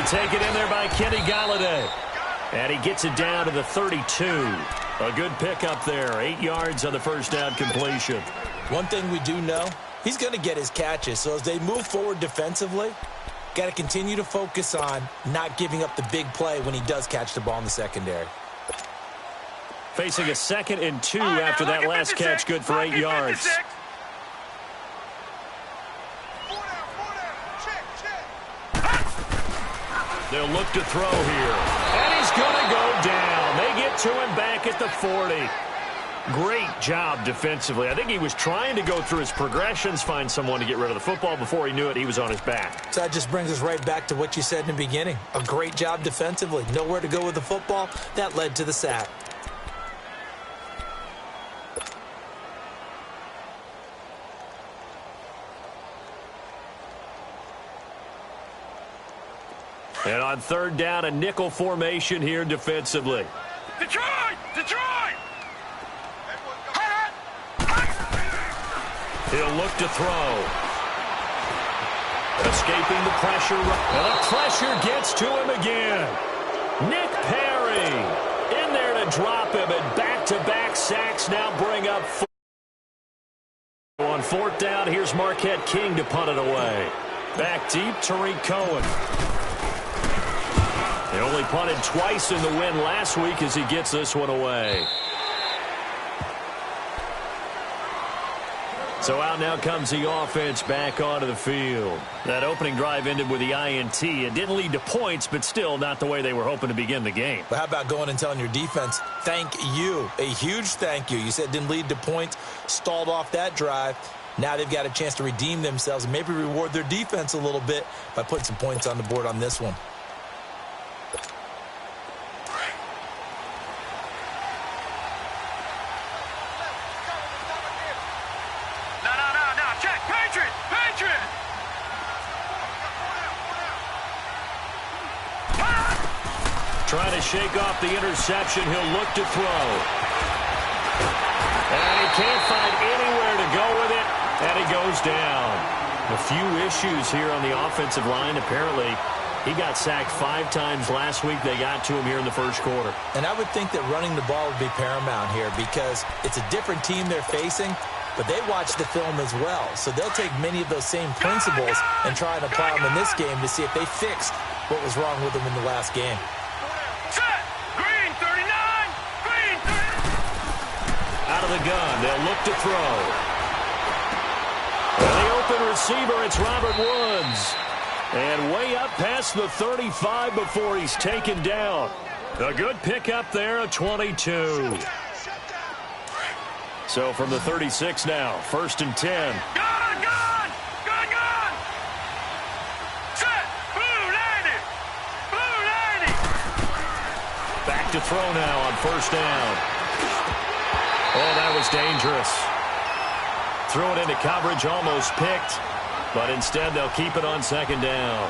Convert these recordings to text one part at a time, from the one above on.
taken in there by Kenny Galladay. And he gets it down to the 32. A good pickup there. 8 yards on the first down completion. One thing we do know, he's going to get his catches. So as they move forward defensively, got to continue to focus on not giving up the big play when he does catch the ball in the secondary. Facing a 2nd and 2 after that last catch, good for 8 yards. They'll look to throw here. And he's going to go down. They get to him back at the 40. Great job defensively. I think he was trying to go through his progressions, find someone to get rid of the football. Before he knew it, he was on his back. So that just brings us right back to what you said in the beginning. A great job defensively. Nowhere to go with the football. That led to the sack. And on 3rd down, a nickel formation here defensively. Detroit! Detroit! He'll look to throw. Escaping the pressure. And the pressure gets to him again. Nick Perry in there to drop him. And back-to-back sacks now bring up 4. On 4th down, here's Marquette King to punt it away. Back deep, Tariq Cohen. He only punted twice in the win last week as he gets this one away. So out now comes the offense back onto the field. That opening drive ended with the INT. It didn't lead to points, but still not the way they were hoping to begin the game. But how about going and telling your defense, thank you, a huge thank you. You said it didn't lead to points, stalled off that drive. Now they've got a chance to redeem themselves and maybe reward their defense a little bit by putting some points on the board on this one. Trying to shake off the interception. He'll look to throw. And he can't find anywhere to go with it. And he goes down. A few issues here on the offensive line. Apparently, he got sacked 5 times last week. They got to him here in the first quarter. And I would think that running the ball would be paramount here because it's a different team they're facing, but they watch the film as well. So they'll take many of those same principles and try and apply them in this game to see if they fixed what was wrong with them in the last game. Out of the gun, they'll look to throw. And the open receiver, it's Robert Woods. And way up past the 35 before he's taken down. A good pickup there, a 22. So from the 36 now, 1st and 10. Gun! Set! Blue 90! Blue 90! Back to throw now on 1st down. Oh, that was dangerous. Threw it into coverage, almost picked. But instead, they'll keep it on 2nd down.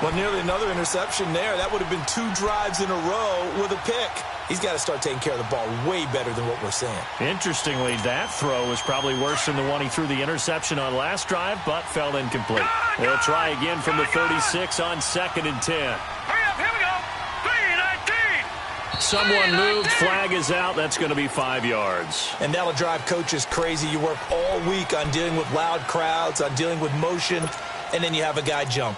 Well, nearly another interception there. That would have been 2 drives in a row with a pick. He's got to start taking care of the ball way better than what we're seeing. Interestingly, that throw was probably worse than the one he threw the interception on last drive, but fell incomplete. They'll try again from the 36 on 2nd and 10. Hurry up, here we go. 3-19. Someone moved, flag is out. That's going to be 5 yards. And that'll drive coaches crazy. You work all week on dealing with loud crowds, on dealing with motion, and then you have a guy jump.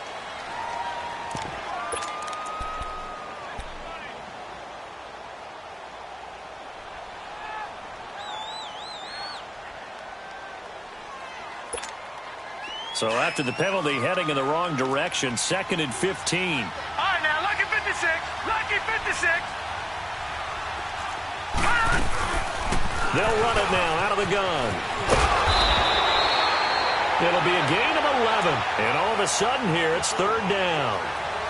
So after the penalty, heading in the wrong direction, 2nd and 15. All right, now, lucky 56. Lucky 56. They'll run it now out of the gun. It'll be a gain of 11. And all of a sudden here, it's 3rd down.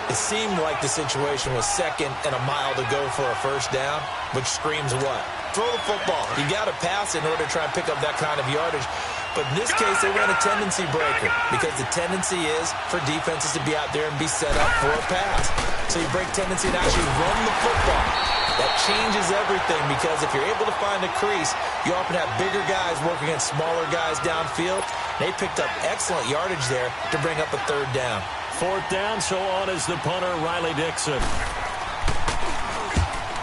It seemed like the situation was 2nd and a mile to go for a 1st down, which screams what? Throw the football. You got to pass in order to try and pick up that kind of yardage. But in this case, they ran a tendency breaker because the tendency is for defenses to be out there and be set up for a pass. So you break tendency and actually run the football. That changes everything because if you're able to find a crease, you often have bigger guys working against smaller guys downfield. They picked up excellent yardage there to bring up a 3rd down. 4th down, so on is the punter, Riley Dixon.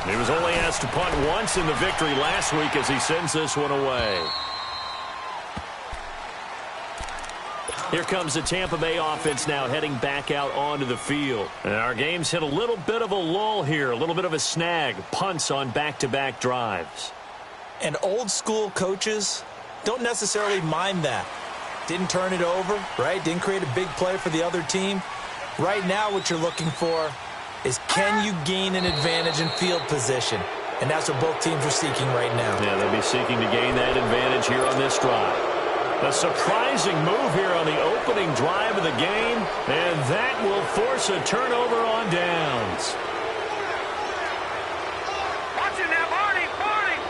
He was only asked to punt once in the victory last week as he sends this one away. Here comes the Tampa Bay offense now heading back out onto the field. And our game's hit a little bit of a lull here, a little bit of a snag. Punts on back-to-back drives. And old-school coaches don't necessarily mind that. Didn't turn it over, right? Didn't create a big play for the other team. Right now what you're looking for is can you gain an advantage in field position? And that's what both teams are seeking right now. Yeah, they'll be seeking to gain that advantage here on this drive. A surprising move here on the opening drive of the game, and that will force a turnover on downs. Watch it now, Barney, Barney.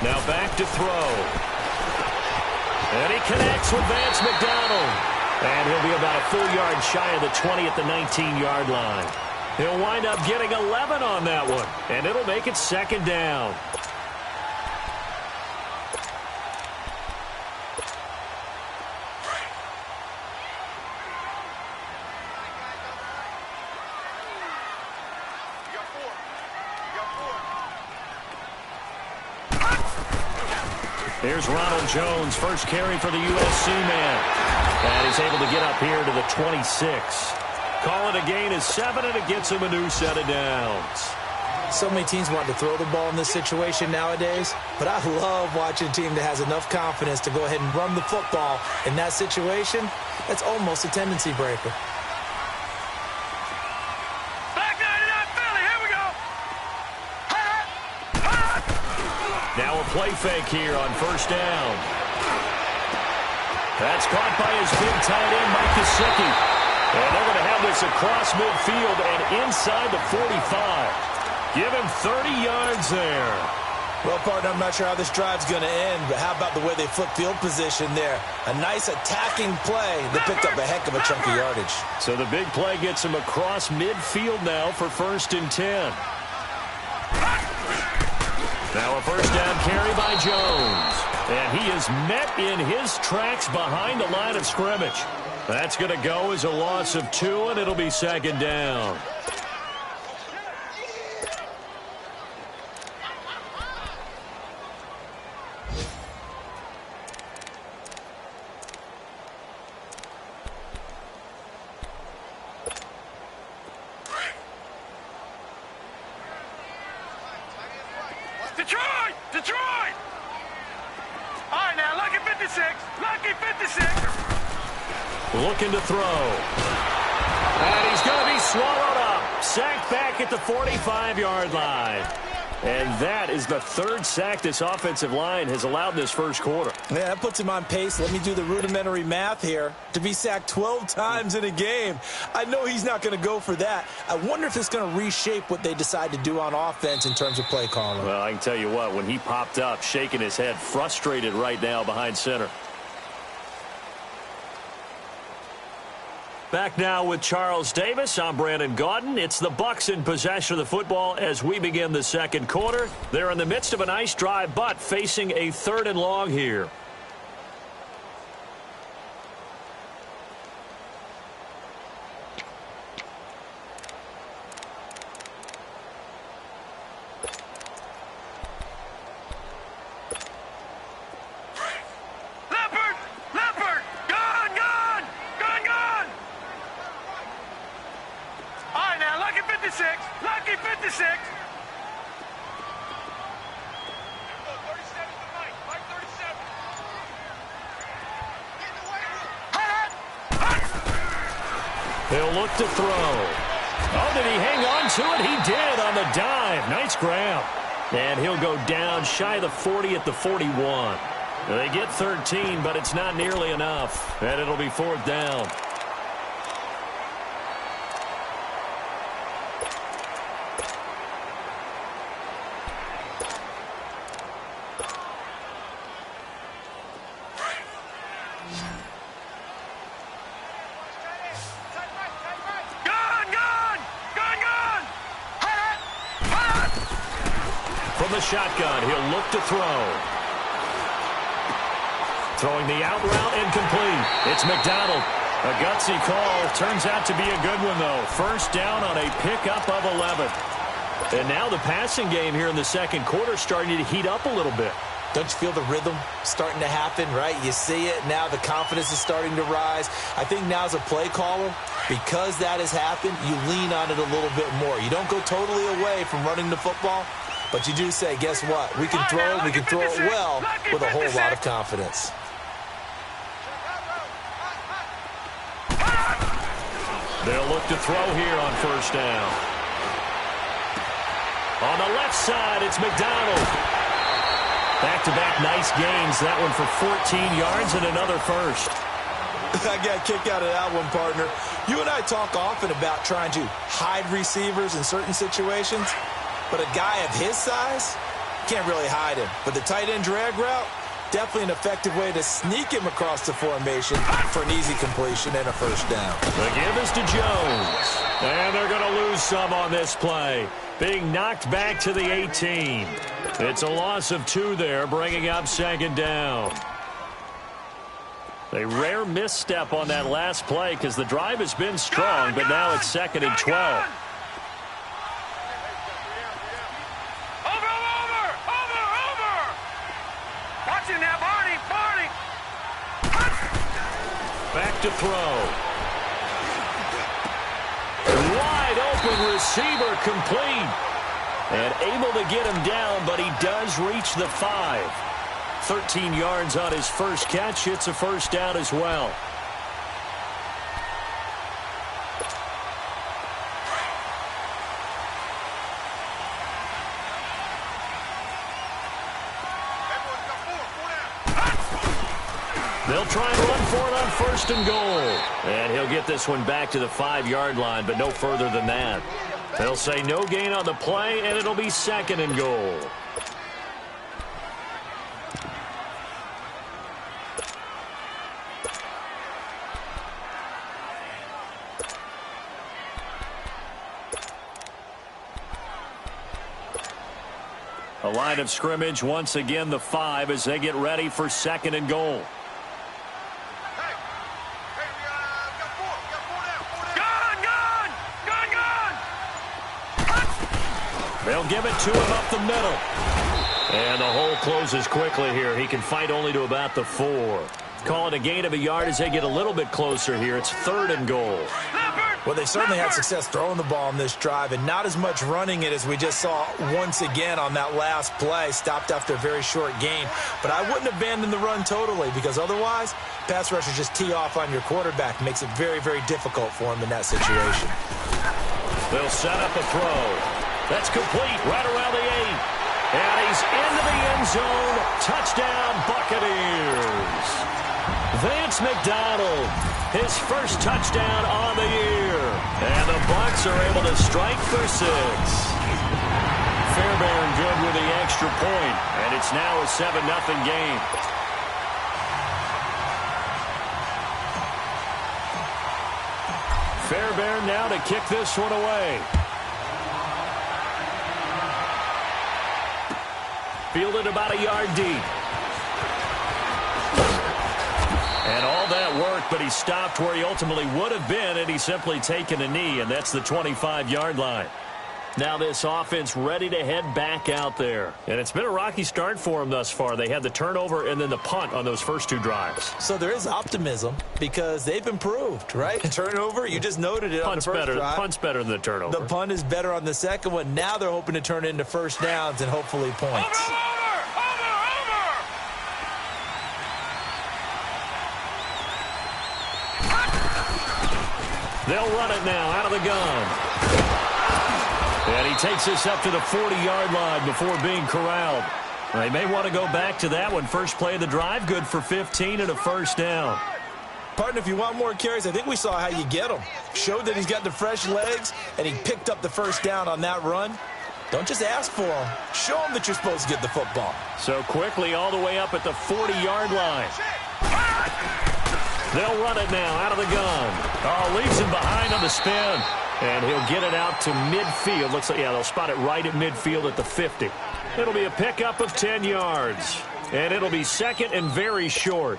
Now back to throw. And he connects with Vance McDonald. And he'll be about a full yard shy of the 20 at the 19-yard line. He'll wind up getting 11 on that one, and it'll make it 2nd down. Here's Ronald Jones, first carry for the USC man. And he's able to get up here to the 26. Call it a gain of 7, and it gets him a new set of downs. So many teams want to throw the ball in this situation nowadays, but I love watching a team that has enough confidence to go ahead and run the football in that situation. That's almost a tendency breaker. Back 99 Philly, here we go. Now a play fake here on 1st down. That's caught by his big tight end, Mike Gesicki. And they're going to have this across midfield and inside the 45. Give him 30 yards there. Well, partner, I'm not sure how this drive's going to end, but how about the way they flip field position there? A nice attacking play that picked up a heck of a chunk of yardage. So the big play gets him across midfield now for 1st and 10. Now a 1st down carry by Jones. And he is met in his tracks behind the line of scrimmage. That's going to go as a loss of 2, and it'll be 2nd down. Detroit! Detroit! All right, now, lucky 56. Lucky 56. Looking to throw. And he's going to be swallowed up. Sacked back at the 45-yard line. And that is the 3rd sack this offensive line has allowed this 1st quarter. Yeah, that puts him on pace. Let me do the rudimentary math here. To be sacked 12 times in a game, I know he's not going to go for that. I wonder if it's going to reshape what they decide to do on offense in terms of play calling. Well, I can tell you what, when he popped up, shaking his head, frustrated right now behind center. Back now with Charles Davis. I'm Brandon Gaudin. It's the Bucs in possession of the football as we begin the 2nd quarter. They're in the midst of a nice drive, but facing a 3rd and long here. Leopard! Leopard! Gone! Gone! Gone! Gone! All right, now, lucky 56. Lucky 56. 37 to Mike. Mike 37. He'll look to throw. Oh, did he hang on to it? He did on the dive. Nice grab. And he'll go down shy of the 40 at the 41. They get 13, but it's not nearly enough. And it'll be 4th down. From the shotgun, he'll look to throw. Throwing the out route incomplete. It's McDonald. A gutsy call. Turns out to be a good one, though. First down on a pickup of 11. And now the passing game here in the second quarter starting to heat up a little bit. Don't you feel the rhythm starting to happen, right? You see it. Now the confidence is starting to rise. I think now as a play caller, because that has happened, you lean on it a little bit more. You don't go totally away from running the football, but you do say, guess what? We can throw it. We can throw it well with a whole lot of confidence. They'll look to throw here on first down. On the left side, it's McDonald. Back-to-back nice gains. That one for 14 yards and another first. I got a kick out of that one, partner. You and I talk often about trying to hide receivers in certain situations, but a guy of his size can't really hide him. But the tight end drag route, definitely an effective way to sneak him across the formation for an easy completion and a first down. The give is to Jones. And they're going to lose some on this play. Being knocked back to the 18. It's a loss of 2 there, bringing up second down. A rare misstep on that last play because the drive has been strong, but now it's second and 12. Over! Watching now, Barney! Back to throw. Wide open receiver complete. And able to get him down, but he does reach the 5. 13 yards on his first catch. It's a first down as well. They'll try and run for it on first and goal. And he'll get this one back to the 5-yard line, but no further than that. They'll say no gain on the play, and it'll be second and goal. A line of scrimmage, once again the 5 as they get ready for second and goal. They'll give it to him up the middle. And the hole closes quickly here. He can fight only to about the 4. Call it a gain of a yard as they get a little bit closer here. It's third and goal. Well, they certainly had success throwing the ball on this drive and not as much running it as we just saw once again on that last play. Stopped after a very short gain. But I wouldn't abandon the run totally because otherwise, pass rushers just tee off on your quarterback. Makes it very, very difficult for him in that situation. They'll set up a throw. That's complete right around the 8. And he's into the end zone. Touchdown, Buccaneers. Vance McDonald, his first touchdown on the year. And the Bucs are able to strike for 6. Fairbairn good with the extra point. And it's now a 7-0 game. Fairbairn now to kick this one away. Fielded about a yard deep. And all that work, but he stopped where he ultimately would have been, and he's simply taken a knee, and that's the 25-yard line. Now this offense ready to head back out there. And it's been a rocky start for them thus far. They had the turnover and then the punt on those first 2 drives. So there is optimism because they've improved, right? Turnover, you just noted it on the first drive. Punt's better than the turnover. The punt is better on the second one. Now they're hoping to turn it into first downs and hopefully points. They'll run it now out of the gun. And he takes this up to the 40-yard line before being corralled. They may want to go back to that one. First play of the drive, good for 15 and a first down. Partner, if you want more carries, I think we saw how you get them. Showed that he's got the fresh legs, and he picked up the first down on that run. Don't just ask for them. Show them that you're supposed to get the football. So quickly all the way up at the 40-yard line. They'll run it now out of the gun. Oh, leaves him behind on the spin. And he'll get it out to midfield. Looks like, yeah, they'll spot it right at midfield at the 50. It'll be a pickup of 10 yards. And it'll be second and very short.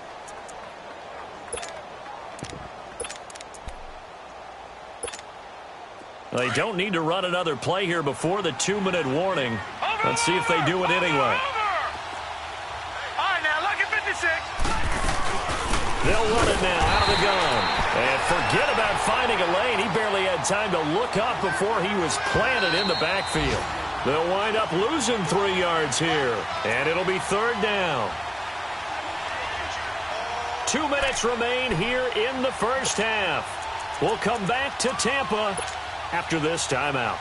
Well, they don't need to run another play here before the 2-minute warning. Let's see if they do it anyway. All right, now, look at 56. They'll run it now out of the gun. And forget about finding a lane. He barely had time to look up before he was planted in the backfield. They'll wind up losing 3 yards here. And it'll be 3rd down. 2 minutes remain here in the first half. We'll come back to Tampa after this timeout.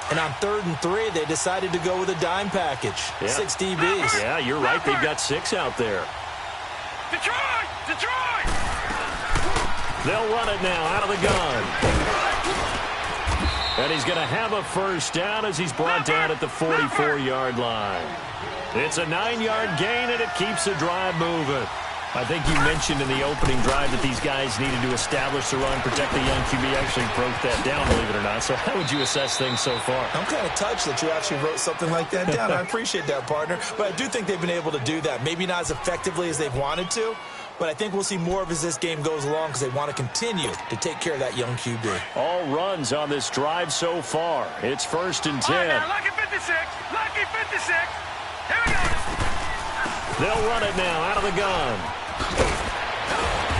And on 3rd and 3, they decided to go with a dime package. Yeah. 6 DBs. Yeah, you're right. They've got 6 out there. Detroit! Detroit! They'll run it now out of the gun. And he's going to have a first down as he's brought down at the 44-yard line. It's a 9-yard gain, and it keeps the drive moving. I think you mentioned in the opening drive that these guys needed to establish the run, protect the young QB. Actually broke that down, believe it or not. So how would you assess things so far? I'm kind of touched that you actually wrote something like that down. I appreciate that, partner. But I do think they've been able to do that. Maybe not as effectively as they've wanted to, but I think we'll see more of as this game goes along because they want to continue to take care of that young QB. All runs on this drive so far. It's 1st and 10. All right, now, lucky 56. Lucky 56. Here we go. They'll run it now out of the gun.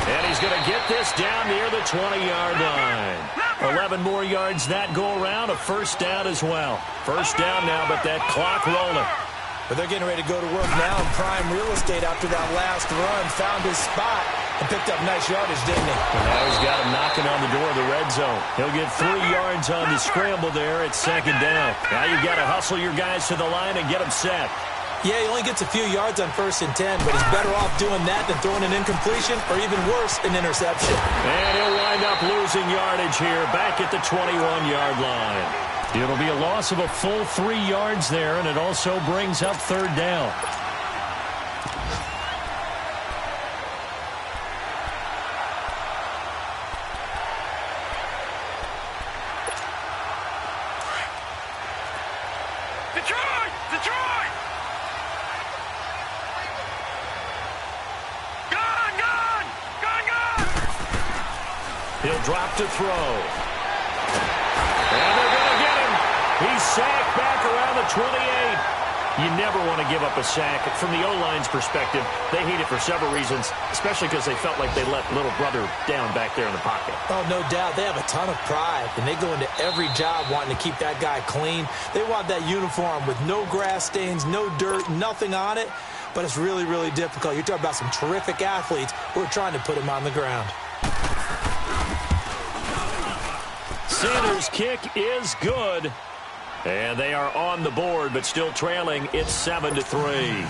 And he's going to get this down near the 20-yard line. 11 more yards that go around. A first down as well. First down now, but that clock rolling. But they're getting ready to go to work now in prime real estate after that last run. Found his spot and picked up nice yardage, didn't he? And now he's got him knocking on the door of the red zone. He'll get 3 yards on the scramble there at 2nd down. Now you've got to hustle your guys to the line and get them set. Yeah, he only gets a few yards on 1st and 10, but he's better off doing that than throwing an incompletion or even worse, an interception. And he'll wind up losing yardage here back at the 21-yard line. It'll be a loss of a full 3 yards there, and it also brings up 3rd down. Detroit! Detroit! Gun! Gun! Gun! Gun! He'll drop to throw. And they're going to get him. He's sacked back around the 28. You never want to give up a sack. From the O-line's perspective, they hate it for several reasons, especially because they felt like they let little brother down back there in the pocket. Oh, no doubt. They have a ton of pride, and they go into every job wanting to keep that guy clean. They want that uniform with no grass stains, no dirt, nothing on it, but it's really, really difficult. You're talking about some terrific athletes who are trying to put him on the ground. Sanders' kick is good. And they are on the board, but still trailing. It's 7-3.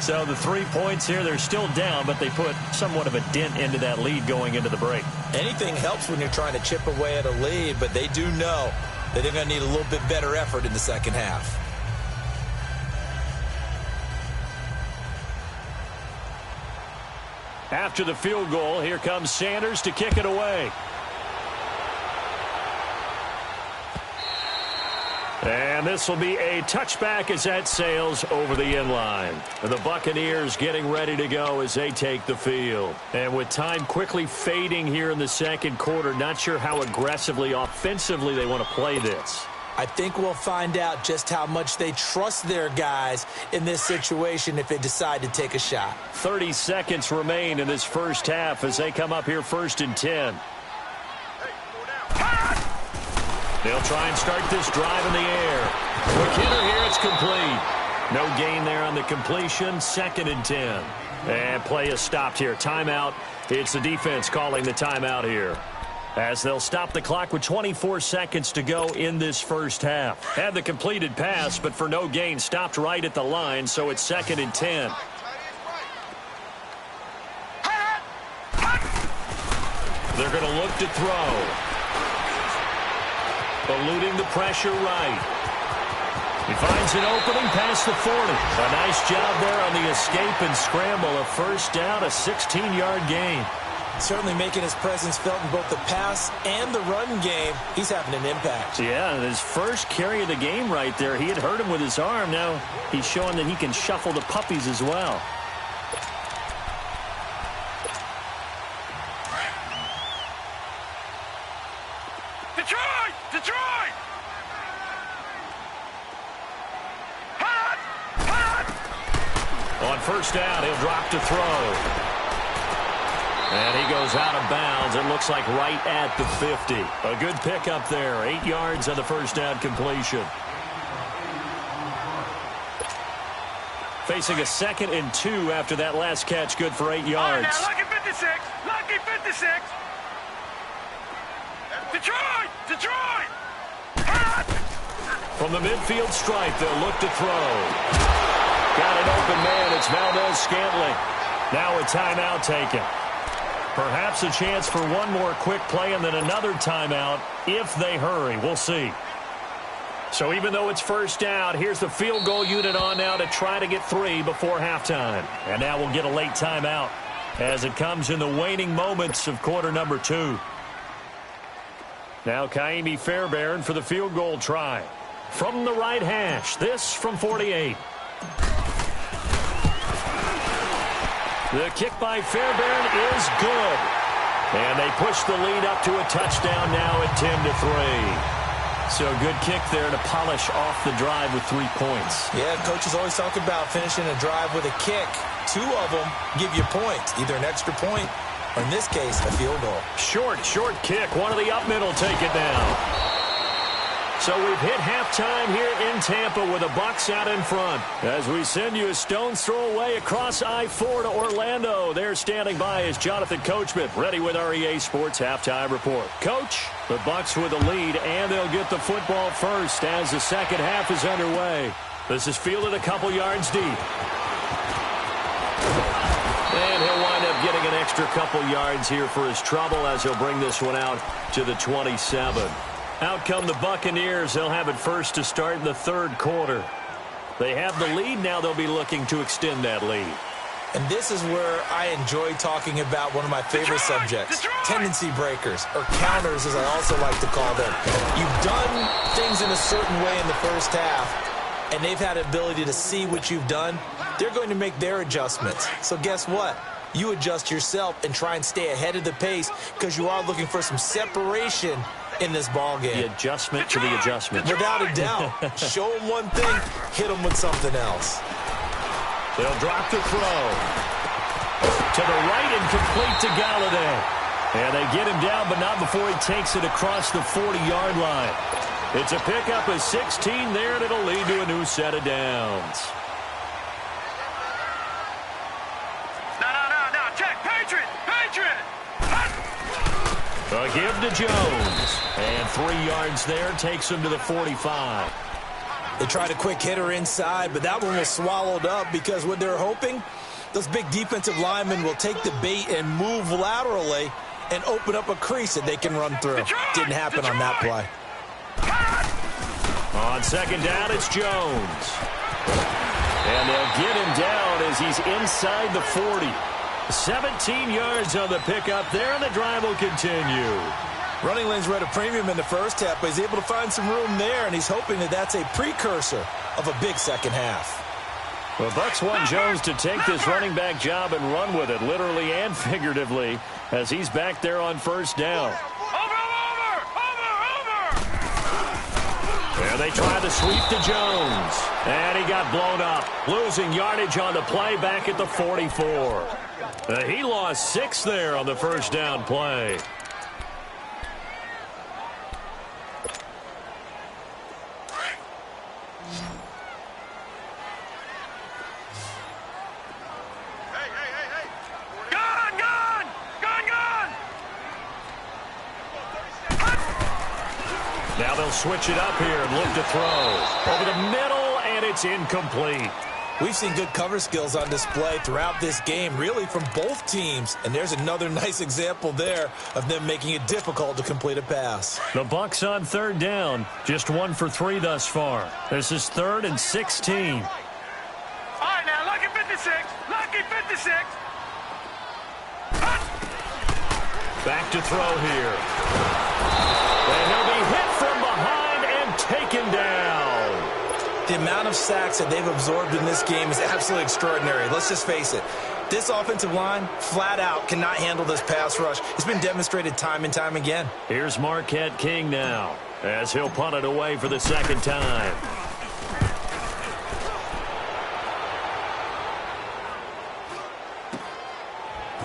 So the 3 points here, they're still down, but they put somewhat of a dent into that lead going into the break. Anything helps when you're trying to chip away at a lead, but they do know that they're going to need a little bit better effort in the second half. After the field goal, here comes Sanders to kick it away. And this will be a touchback as that sails over the end line. The Buccaneers getting ready to go as they take the field. And with time quickly fading here in the second quarter, not sure how aggressively, offensively they want to play this. I think we'll find out just how much they trust their guys in this situation if they decide to take a shot. 30 seconds remain in this first half as they come up here 1st and 10. They'll try and start this drive in the air. McKinnon here, it's complete. No gain there on the completion. 2nd and 10. And play is stopped here. Timeout. It's the defense calling the timeout here, as they'll stop the clock with 24 seconds to go in this first half. Had the completed pass, but for no gain, stopped right at the line, so it's 2nd and 10. They're going to look to throw. Eluding the pressure right. He finds an opening past the 40. A nice job there on the escape and scramble. A first down, a 16-yard gain. Certainly making his presence felt in both the pass and the run game. He's having an impact. Yeah, his first carry of the game right there. He had hurt him with his arm. Now he's showing that he can shuffle the puppies as well. Detroit! Detroit! Hot! Hot! On first down, he'll drop to throw. And he goes out of bounds. It looks like right at the 50. A good pickup there. 8 yards on the first down completion. Facing a 2nd and 2 after that last catch. Good for 8 yards. Now, lucky 56. Lucky 56. Detroit! Detroit! Hot! From the midfield stripe, they'll look to throw. Got an open man. It's Valdez-Scantling. Now a timeout taken. Perhaps a chance for one more quick play and then another timeout if they hurry. We'll see. So even though it's first down, here's the field goal unit on now to try to get 3 before halftime. And now we'll get a late timeout as it comes in the waning moments of quarter number 2. Now Kaimi Fairbairn for the field goal try. From the right hash, this from 48. The kick by Fairbairn is good. And they push the lead up to a touchdown now at 10-3. So good kick there to polish off the drive with 3 points. Yeah, coaches always talk about finishing a drive with a kick. 2 of them give you points, either an extra point or, in this case, a field goal. Short kick. One of the up middle take it down. So we've hit halftime here in Tampa with the Bucs out in front. As we send you a stone's throw away across I-4 to Orlando. There standing by is Jonathan Coachman, ready with our EA Sports Halftime Report. Coach, the Bucs with the lead, and they'll get the football first as the second half is underway. This is fielded a couple yards deep. And he'll wind up getting an extra couple yards here for his trouble as he'll bring this one out to the 27. Out come the Buccaneers. They'll have it first to start in the 3rd quarter. They have the lead. Now they'll be looking to extend that lead. And this is where I enjoy talking about one of my favorite subjects, tendency breakers, or counters as I also like to call them. You've done things in a certain way in the first half, and they've had the ability to see what you've done. They're going to make their adjustments. So guess what? You adjust yourself and try and stay ahead of the pace because you are looking for some separation in this ball game. The adjustment to the adjustment. Without a doubt. Show them one thing, hit them with something else. They'll drop the throw. To the right and complete to Galladay. And they get him down, but not before he takes it across the 40-yard line. It's a pickup of 16 there, and it'll lead to a new set of downs. No. Check. Patriot. A give to Jones. And 3 yards there takes him to the 45. They tried a quick hitter inside, but that one was swallowed up because what they're hoping, those big defensive linemen will take the bait and move laterally and open up a crease that they can run through. Didn't happen on that play. On second down, it's Jones. And they'll get him down as he's inside the 40. 17 yards on the pickup there, and the drive will continue. Running lanes were at a premium in the first half, but he's able to find some room there, and he's hoping that that's a precursor of a big second half. The Bucs want Jones to take this running back job and run with it, literally and figuratively, as he's back there on first down. Over! And they try the sweep to Jones. And he got blown up, losing yardage on the play back at the 44. He lost 6 there on the first down play. Now they'll switch it up here and look to throw. Over the middle, and it's incomplete. We've seen good cover skills on display throughout this game, really from both teams. And there's another nice example there of them making it difficult to complete a pass. The Bucs on third down, just 1 for 3 thus far. This is 3rd and 16. All right, now, lucky 56. Lucky 56. Back to throw here. And he'll be hit from behind and taken down. The amount of sacks that they've absorbed in this game is absolutely extraordinary. Let's just face it. This offensive line, flat out, cannot handle this pass rush. It's been demonstrated time and time again. Here's Marquette King now, as he'll punt it away for the second time.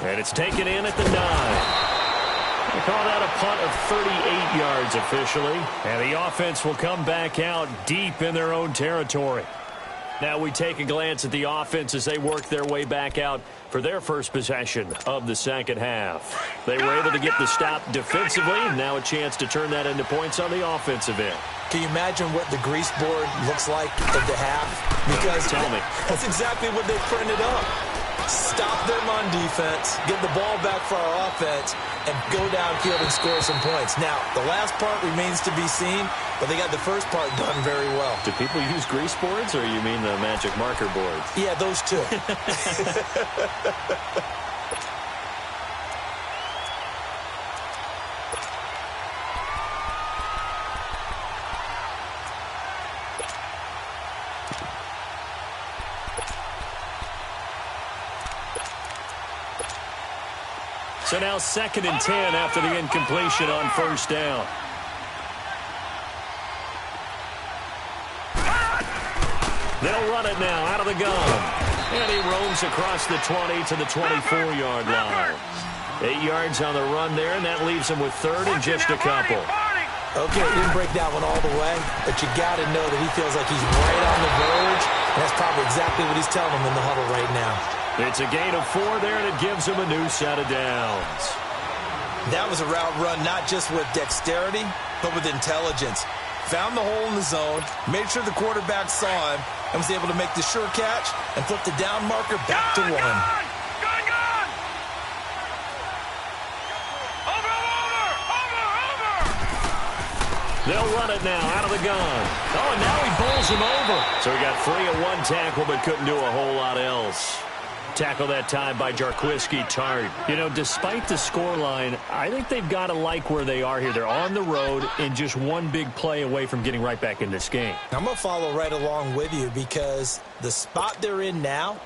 And it's taken in at the 9. They call that a punt of 38 yards officially. And the offense will come back out deep in their own territory. Now we take a glance at the offense as they work their way back out for their first possession of the second half. They were able to get the stop defensively, and now a chance to turn that into points on the offensive end. Can you imagine what the grease board looks like at the half? Because tell me. That's exactly what they printed up. Stop them on defense, get the ball back for our offense, and go downfield and score some points. Now, the last part remains to be seen, but they got the first part done very well. Do people use grease boards, or you mean the magic marker boards? Yeah, those two. So now 2nd and 10 after the incompletion on first down. They'll run it now out of the gun. And he roams across the 20 to the 24-yard line. 8 yards on the run there, and that leaves him with 3rd and just a couple. Okay, he didn't break that one all the way, but you got to know that he feels like he's right on the verge, and that's probably exactly what he's telling him in the huddle right now. It's a gain of 4 there, and it gives him a new set of downs. That was a route run not just with dexterity, but with intelligence. Found the hole in the zone, made sure the quarterback saw him, and was able to make the sure catch and flip the down marker back to 1. They'll run it now out of the gun. Oh, and now he bowls him over. So he got free of 1 tackle, but couldn't do a whole lot else. Tackle that time by Jarquiski Tart. You know, despite the scoreline, I think they've got to like where they are here. They're on the road and just one big play away from getting right back in this game. I'm going to follow right along with you because the spot they're in now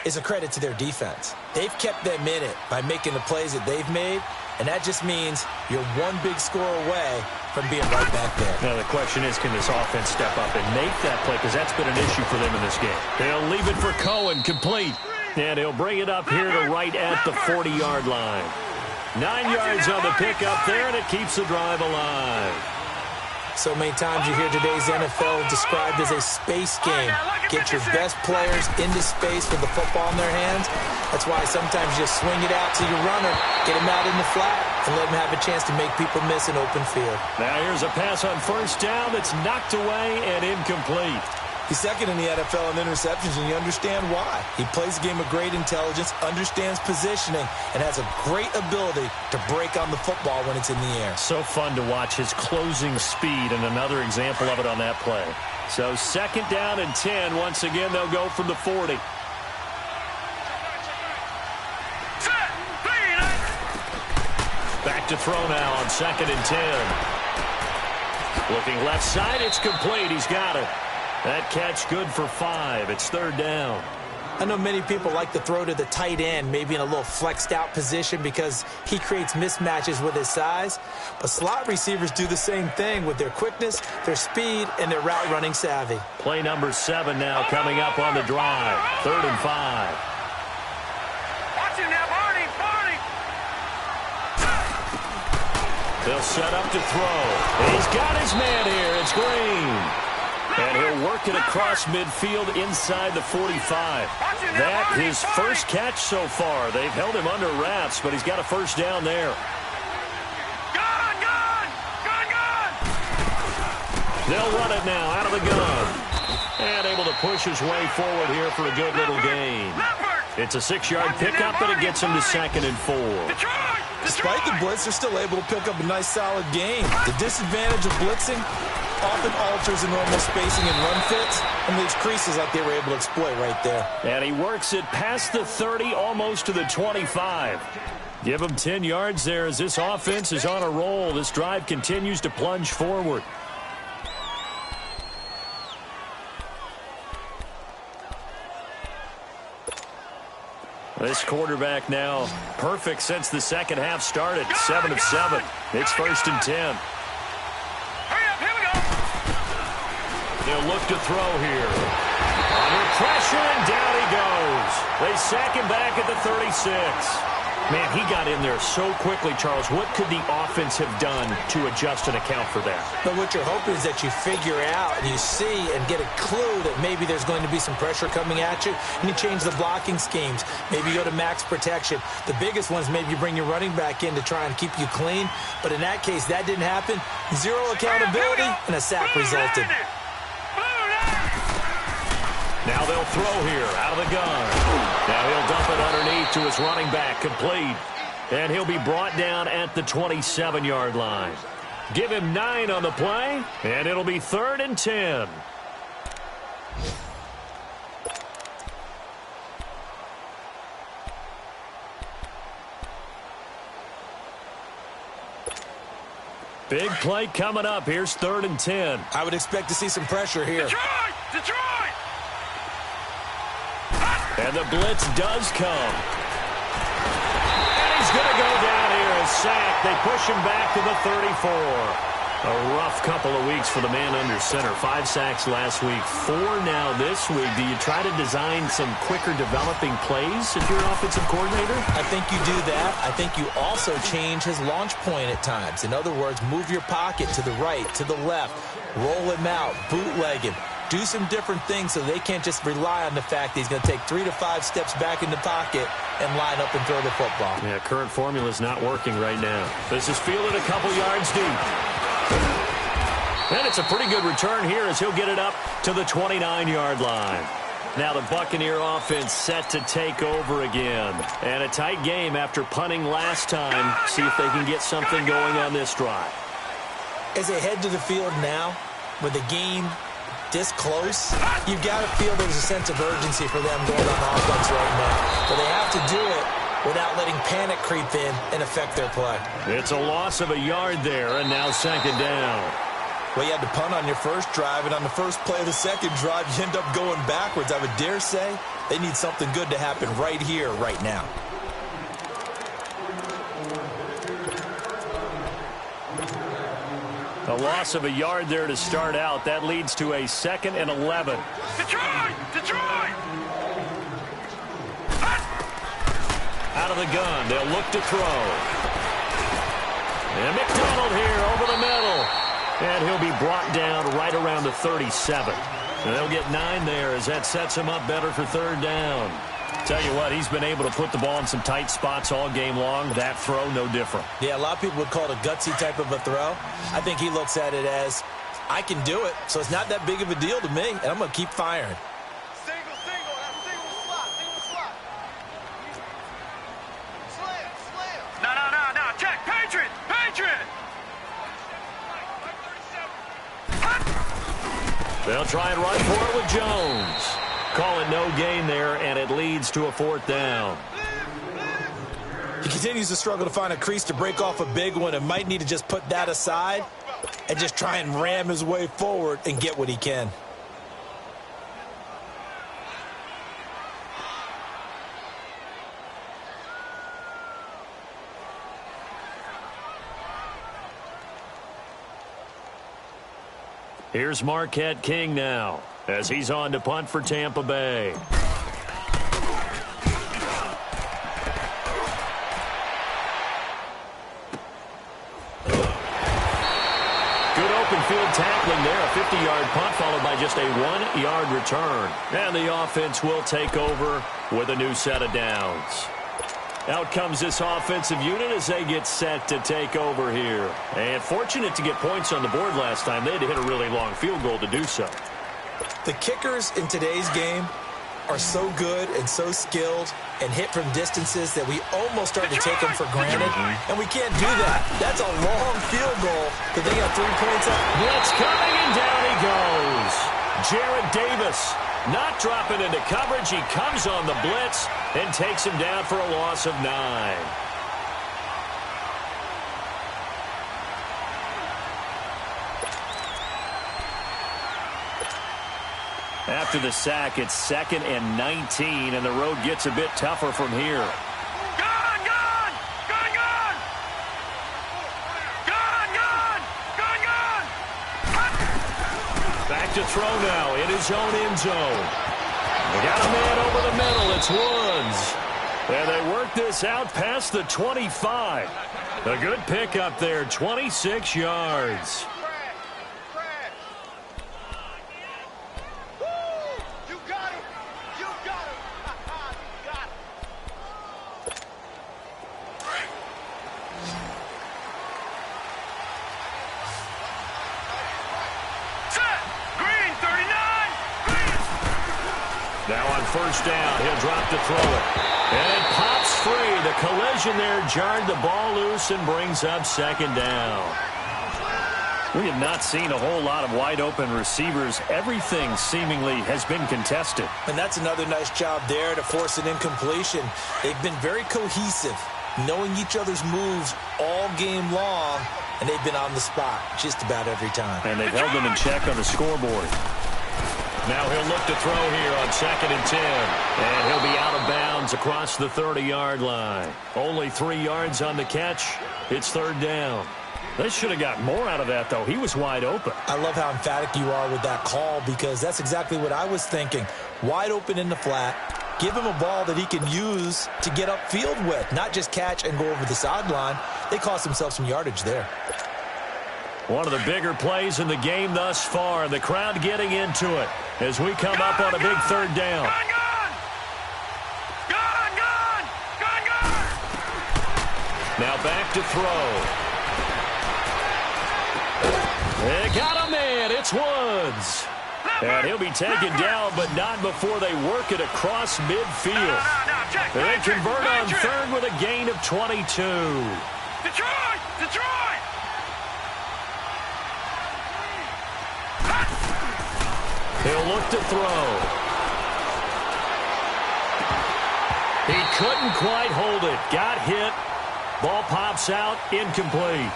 is a credit to their defense. They've kept them in it by making the plays that they've made, and that just means you're one big score away from being right back there. Now the question is, can this offense step up and make that play? Because that's been an issue for them in this game. They'll leave it for Cohen, complete. And he'll bring it up here to right at the 40-yard line. 9 yards on the pickup there, and it keeps the drive alive. So many times you hear today's NFL described as a space game. Get your best players into space with the football in their hands. That's why sometimes you just swing it out to your runner, get him out in the flat, and let him have a chance to make people miss an open field. Now here's a pass on first down that's knocked away and incomplete. He's second in the NFL in interceptions, and you understand why. He plays a game of great intelligence, understands positioning, and has a great ability to break on the football when it's in the air. So fun to watch his closing speed, and another example of it on that play. So 2nd down and 10. Once again, they'll go from the 40. Back to throw now on 2nd and 10. Looking left side, it's complete. He's got it. That catch good for 5. It's 3rd down. I know many people like to throw to the tight end, maybe in a little flexed out position because he creates mismatches with his size. But slot receivers do the same thing with their quickness, their speed, and their route running savvy. Play number 7 now coming up on the drive. 3rd and 5. Watch him now, Barney. They'll set up to throw. He's got his man here. It's Green. And he'll work it across midfield inside the 45. That his first catch so far. They've held him under wraps, but he's got a first down there. Gun! They'll run it now out of the gun. And able to push his way forward here for a good little gain. It's a 6-yard pickup, and it gets him to 2nd and 4. Despite the blitz, they're still able to pick up a nice, solid gain. The disadvantage of blitzing often alters the normal spacing and run fits and leaves creases like they were able to exploit right there. And he works it past the 30, almost to the 25. Give them 10 yards there as this offense is on a roll. This drive continues to plunge forward. This quarterback now perfect since the second half started. 7 of 7. It's 1st and 10. Hurry up, here we go. They'll look to throw here. Under pressure, and down he goes. They sack him back at the 36. Man, he got in there so quickly, Charles. What could the offense have done to adjust and account for that? But what you're hoping is that you figure out and you see and get a clue that maybe there's going to be some pressure coming at you, and you change the blocking schemes. Maybe you go to max protection. The biggest ones, maybe you bring your running back in to try and keep you clean. But in that case, that didn't happen. Zero accountability, and a sack resulted. Now they'll throw here out of the gun. Now he'll dump it underneath to his running back, complete. And he'll be brought down at the 27-yard line. Give him 9 on the play, and it'll be 3rd and 10. Big play coming up. Here's 3rd and 10. I would expect to see some pressure here. Detroit! And the blitz does come. And he's going to go down here and sack. They push him back to the 34. A rough couple of weeks for the man under center. 5 sacks last week, 4 now this week. Do you try to design some quicker developing plays if you're an offensive coordinator? I think you do that. I think you also change his launch point at times. In other words, move your pocket to the right, to the left, roll him out, bootleg him. Do some different things so they can't just rely on the fact that he's going to take 3 to 5 steps back in the pocket and line up and throw the football. Yeah, current formula is not working right now. This is fielded a couple yards deep. And it's a pretty good return here as he'll get it up to the 29-yard line. Now the Buccaneer offense set to take over again. And a tight game after punting last time. See if they can get something going on this drive. As they head to the field now, with the game this close, you've got to feel there's a sense of urgency for them going on offense right now. But they have to do it without letting panic creep in and affect their play. It's a loss of a yard there, and now 2nd down. Well, you had to punt on your first drive, and on the first play of the second drive, you end up going backwards. I would dare say they need something good to happen right here, right now. A loss of a yard there to start out. That leads to a 2nd and 11. Detroit! Out of the gun, they'll look to throw. And McDonald here over the middle. And he'll be brought down right around the 37. And they'll get 9 there as that sets him up better for 3rd down. Tell you what, he's been able to put the ball in some tight spots all game long. That throw, no different. Yeah, a lot of people would call it a gutsy type of a throw. I think he looks at it as, I can do it, so it's not that big of a deal to me, and I'm going to keep firing. Single slot. Slam. No. Check. Patriot. They'll try and run for it with Jones. Call it no gain there, and it leads to a 4th down. He continues to struggle to find a crease to break off a big one and might need to just put that aside and just try and ram his way forward and get what he can. Here's Marquette King now as he's on to punt for Tampa Bay. Good open field tackling there. A 50-yard punt followed by just a 1-yard return. And the offense will take over with a new set of downs. Out comes this offensive unit as they get set to take over here. And fortunate to get points on the board last time. They had to hit a really long field goal to do so. The kickers in today's game are so good and so skilled and hit from distances that we almost start to take them for granted. And we can't do that. That's a long field goal, but they got 3 points up. Blitz coming, and down he goes. Jared Davis not dropping into coverage. He comes on the blitz and takes him down for a loss of 9. After the sack, it's 2nd and 19, and the road gets a bit tougher from here. Gone, gone! Gone, gone! Gone, gone! Gone, gone! Back to throw now in his own end zone. They got a man over the middle. It's Woods. And they work this out past the 25. A good pickup there, 26 yards. You got him! You got him! You got him! Set! Green, 39! Green! Now on first down, he'll drop to throw it. And it pops free. The collision there jarred the ball loose and brings up 2nd down. We have not seen a whole lot of wide-open receivers. Everything seemingly has been contested. And that's another nice job there to force an incompletion. They've been very cohesive, knowing each other's moves all game long, and they've been on the spot just about every time. And they've held them in check on the scoreboard. Now he'll look to throw here on 2nd and 10. And he'll be out of bounds across the 30-yard line. Only 3 yards on the catch. It's 3rd down. They should have got more out of that, though. He was wide open. I love how emphatic you are with that call, because that's exactly what I was thinking. Wide open in the flat. Give him a ball that he can use to get upfield with, not just catch and go over the sideline. They cost themselves some yardage there. One of the bigger plays in the game thus far. The crowd getting into it as we come up on a big 3rd down. Gone, gone! Gone, gone! Gone, gone! Now back to throw. They got a man. It's Woods. And he'll be taken down, but not before they work it across midfield. Check, They Patrick, convert on Patrick. 3rd with a gain of 22. Detroit! Detroit! He'll look to throw. He couldn't quite hold it. Got hit. Ball pops out. Incomplete.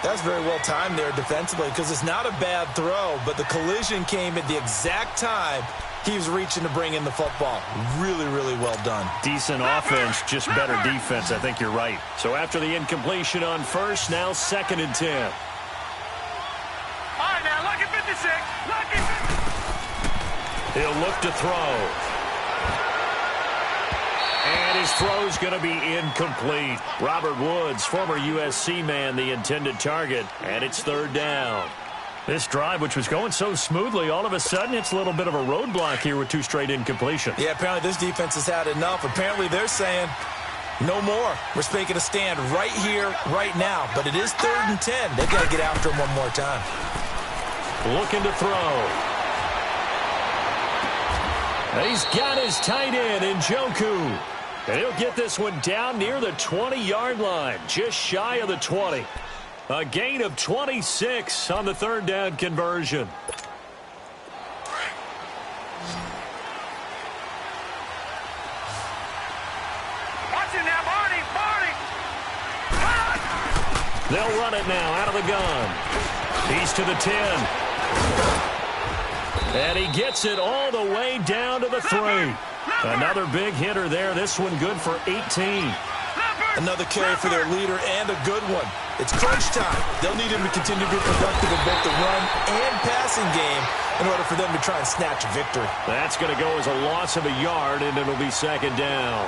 That's very well timed there defensively, because it's not a bad throw, but the collision came at the exact time he was reaching to bring in the football. Really, really well done. Decent offense, just better defense. I think you're right. So after the incompletion on first, now 2nd and 10. All right, now, lucky 56. Lucky 56. He'll look to throw. And his throw's going to be incomplete. Robert Woods, former USC man, the intended target. And it's 3rd down. This drive, which was going so smoothly, all of a sudden it's a little bit of a roadblock here with 2 straight incompletions. Yeah, apparently this defense has had enough. Apparently they're saying, no more. We're making a stand right here, right now. But it is 3rd and 10. They've got to get after him one more time. Looking to throw. He's got his tight end in Njoku. And he'll get this one down near the 20-yard line, just shy of the 20. A gain of 26 on the 3rd down conversion. Watch it now, Barney! Barney! They'll run it now out of the gun. He's to the 10. And he gets it all the way down to the 3. Another big hitter there. This one good for 18. Another carry for their leader, and a good one. It's crunch time. They'll need him to continue to be productive in both the run and passing game in order for them to try and snatch a victory. That's going to go as a loss of a yard, and it'll be 2nd down.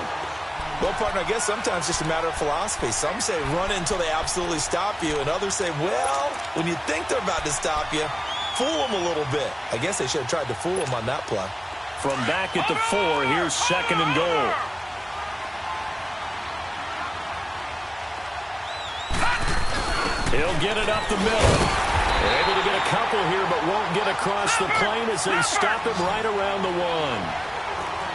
Well, partner, I guess sometimes it's just a matter of philosophy. Some say run it until they absolutely stop you, and others say, well, when you think they're about to stop you, fool them a little bit. I guess they should have tried to fool them on that play. From back at the 4, here's 2nd and goal. He'll get it up the middle. Able to get a couple here, but won't get across the plane as they stop him right around the 1.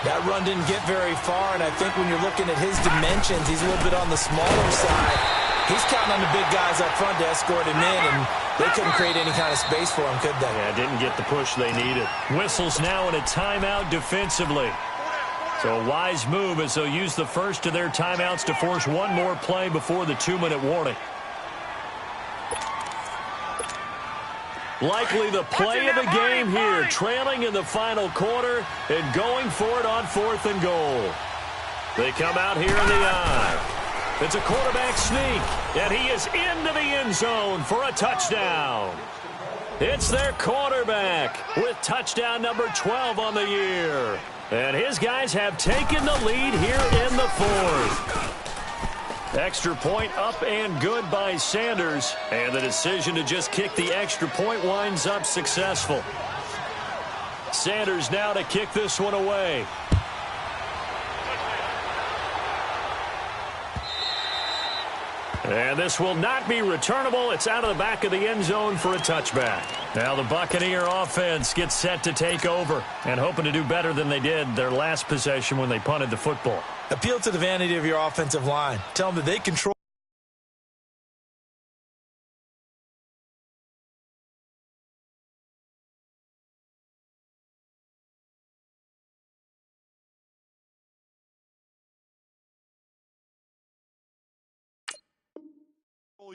That run didn't get very far, and I think when you're looking at his dimensions, he's a little bit on the smaller side. He's counting on the big guys up front to escort him in, and they couldn't create any kind of space for him, could they? Yeah, didn't get the push they needed. Whistles now in a timeout defensively. So a wise move as they'll use the first of their timeouts to force one more play before the 2-minute warning. Likely the play of the game here, trailing in the final quarter and going for it on 4th and goal. They come out here in the eye. It's a quarterback sneak, and he is into the end zone for a touchdown. It's their quarterback with touchdown number 12 on the year. And his guys have taken the lead here in the 4th. Extra point up and good by Sanders. And the decision to just kick the extra point winds up successful. Sanders now to kick this one away. And this will not be returnable. It's out of the back of the end zone for a touchback. Now the Buccaneer offense gets set to take over and hoping to do better than they did their last possession when they punted the football. Appeal to the vanity of your offensive line. Tell them that they control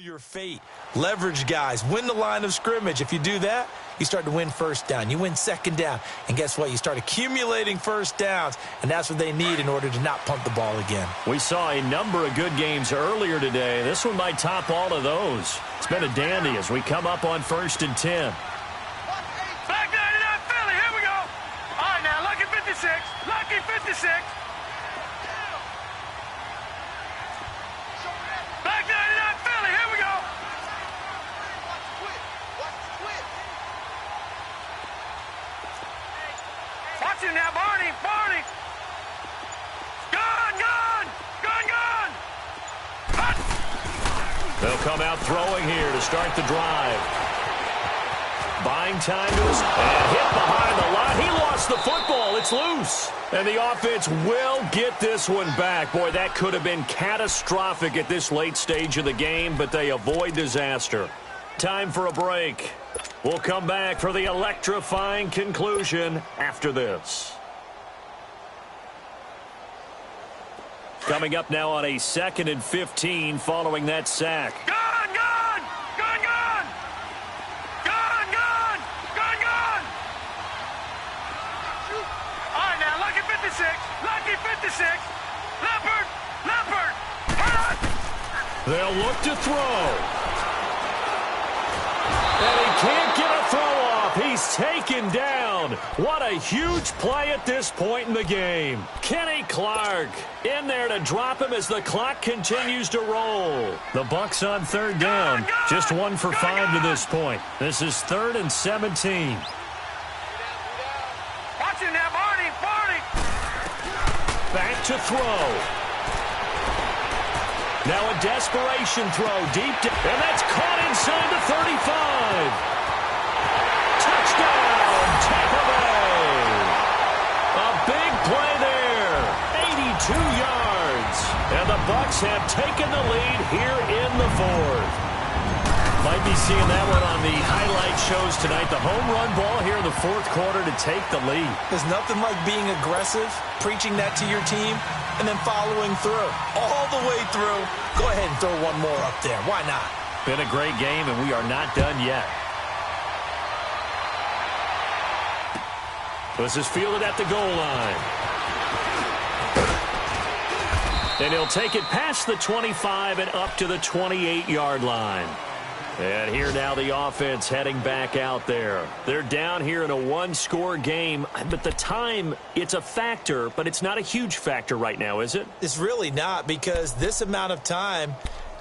your fate. Leverage guys. Win the line of scrimmage. If you do that, you start to win first down. You win second down. And guess what? You start accumulating first downs. And that's what they need in order to not punt the ball again. We saw a number of good games earlier today. This one might top all of those. It's been a dandy as we come up on 1st and 10. Back 99 Philly, here we go. All right, now, lucky 56. Lucky 56. Back 99 Philly, here we go. Watch him now, Barney, Barney. Gone, gone, gone, gone. Hot. They'll come out throwing here to start the drive. Buying time to us and hit behind the line. He lost the football. It's loose. And the offense will get this one back. Boy, that could have been catastrophic at this late stage of the game, but they avoid disaster. Time for a break. We'll come back for the electrifying conclusion after this. Coming up now on a 2nd and 15 following that sack. Gone, gone, gone, gone. Gone, gone, gone, gone. All right, now, lucky 56. Lucky 56. Leopard, Leopard. Hot. They'll look to throw. And he can't get a throw off. He's taken down. What a huge play at this point in the game. Kenny Clark in there to drop him as the clock continues to roll. The Bucs on 3rd down. Just 1 for 5 to this point. This is 3rd and 17. Watch him now, Barney, Barney. Back to throw. Now a desperation throw deep down. And that's caught inside the 35. Touchdown, Tampa Bay. A big play there. 82 yards. And the Bucs have taken the lead here in the 4th. Might be seeing that one on the highlight shows tonight. The home run ball here in the 4th quarter to take the lead. There's nothing like being aggressive, preaching that to your team, and then following through. All the way through. Go ahead and throw one more up there. Why not? Been a great game, and we are not done yet. This is fielded at the goal line. And he'll take it past the 25 and up to the 28-yard line. And here now the offense heading back out there. They're down here in a 1-score game, but the time, it's a factor, but it's not a huge factor right now, is it? It's really not, because this amount of time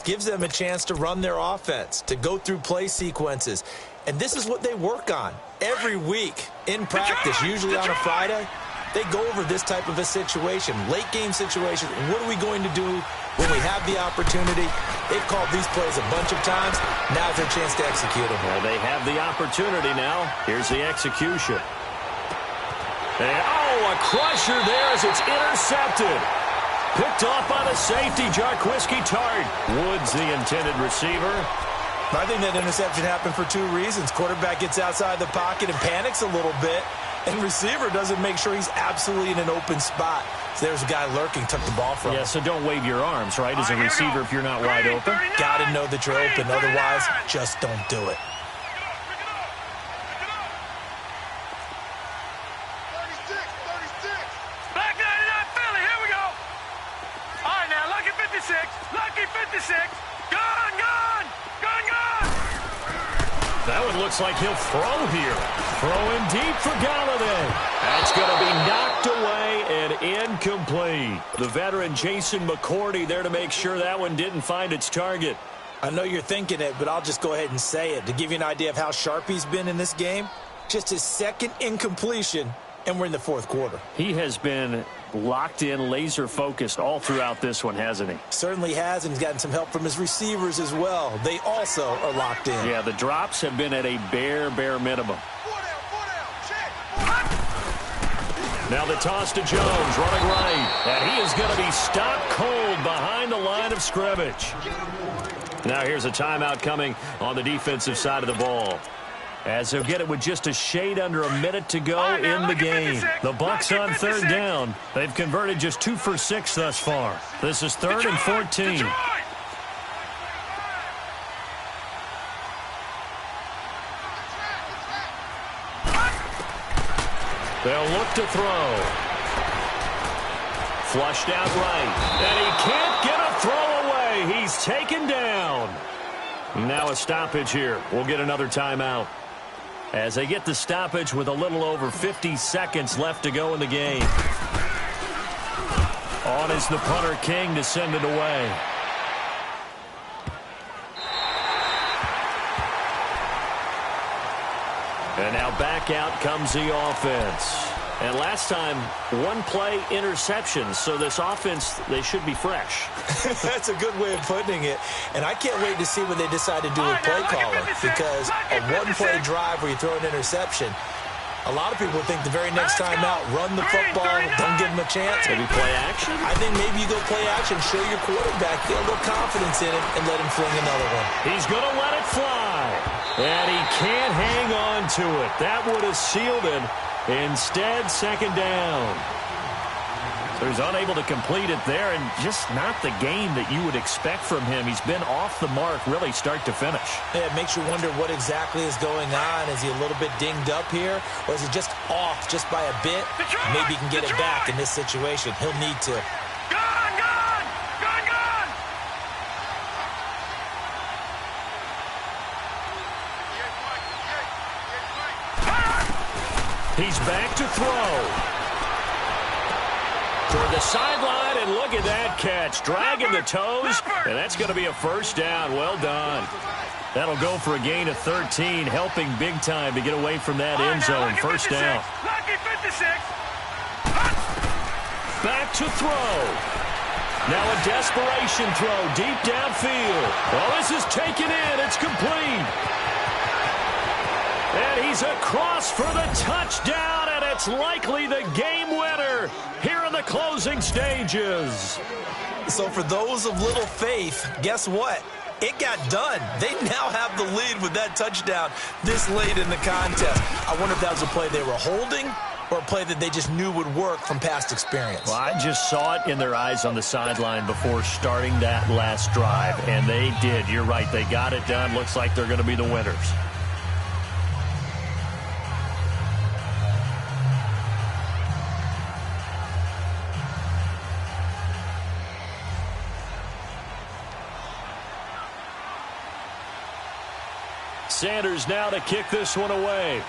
gives them a chance to run their offense, to go through play sequences. And this is what they work on every week in practice, usually on a Friday. They go over this type of a situation, late game situation. What are we going to do when we have the opportunity? They've called these plays a bunch of times. Now's their chance to execute them. Well, they have the opportunity now. Here's the execution. And, a crusher there as it's intercepted. Picked off by the safety, Jarquiski Tart. Woods, the intended receiver. I think that interception happened for 2 reasons. Quarterback gets outside the pocket and panics a little bit. And receiver doesn't make sure he's absolutely in an open spot. So there's a guy lurking, took the ball from him. Yeah, so don't wave your arms, right, as a receiver if you're not wide open. Got to know that you're open. Otherwise, just don't do it. That one looks like he'll throw here. Throwing deep for Galladay. That's going to be knocked away and incomplete. The veteran Jason McCourty there to make sure that one didn't find its target. I know you're thinking it, but I'll just go ahead and say it. To give you an idea of how sharp he's been in this game, just his second incompletion, and we're in the fourth quarter. He has been locked in, laser-focused all throughout this one, hasn't he? Certainly has, and he's gotten some help from his receivers as well. They also are locked in. Yeah, the drops have been at a bare minimum. Now the toss to Jones, running right. And he is going to be stopped cold behind the line of scrimmage. Now here's a timeout coming on the defensive side of the ball, as he'll get it with just a shade under a minute to go in the game. The Bucs on third down. They've converted just 2 for 6 thus far. This is 3rd and 14. They'll look to throw. Flushed out right. And he can't get a throw away. He's taken down. Now a stoppage here. We'll get another timeout, as they get the stoppage with a little over 50 seconds left to go in the game. On is the punter King to send it away. And now back out comes the offense. And last time, 1-play interception. So this offense, they should be fresh. That's a good way of putting it. And I can't wait to see what they decide to do with play caller, because a 1-play drive where you throw an interception, a lot of people think the very next time out, run the football, don't give them a chance. Maybe play action? I think maybe you go play action, show your quarterback, get a little confidence in him, and let him fling another one. He's going to let it fly. And he can't hang on to it. That would have sealed it. Instead, second down. So he's unable to complete it there, and just not the game that you would expect from him. He's been off the mark, really, start to finish. Yeah, it makes you wonder what exactly is going on. Is he a little bit dinged up here, or is he just off just by a bit? Maybe he can get it back in this situation. He'll need to. He's back to throw. Toward the sideline, and look at that catch. Dragging the toes, and that's going to be a first down. Well done. That'll go for a gain of 13, helping big time to get away from that end zone. First down. Back to throw. Now a desperation throw deep downfield. Well, this is taken in. It's complete. And he's across for the touchdown, and it's likely the game winner here in the closing stages. So for those of little faith, guess what? It got done. They now have the lead with that touchdown this late in the contest. I wonder if that was a play they were holding or a play that they just knew would work from past experience. Well, I just saw it in their eyes on the sideline before starting that last drive, and they did. You're right. They got it done. Looks like they're going to be the winners. Sanders now to kick this one away.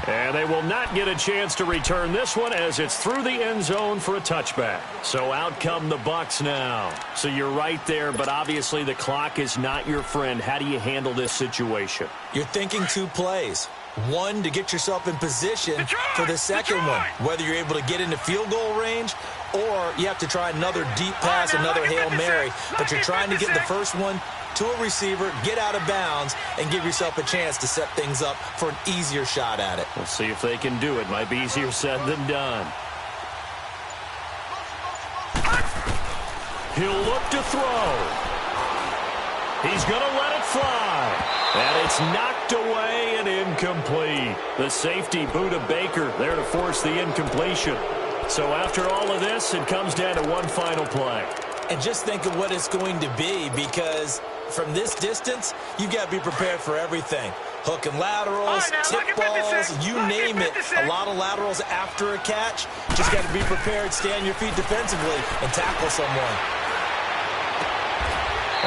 And they will not get a chance to return this one, as it's through the end zone for a touchback. So out come the Bucs now. So you're right there, but obviously the clock is not your friend. How do you handle this situation? You're thinking 2 plays. One, to get yourself in position for the second one, whether you're able to get into field goal range or you have to try another deep pass, another Hail Mary. But you're trying to get the first one to a receiver, get out of bounds, and give yourself a chance to set things up for an easier shot at it. We'll see if they can do it. Might be easier said than done. He'll look to throw. He's going to let it fly. And it's knocked away and incomplete. The safety, Buda Baker, there to force the incompletion. So after all of this, it comes down to one final play. And just think of what it's going to be, because from this distance, you've got to be prepared for everything. Hook and laterals, tip balls, you name it. A lot of laterals after a catch. Just got to be prepared, stay on your feet defensively, and tackle someone.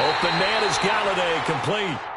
Open man is Galladay, complete.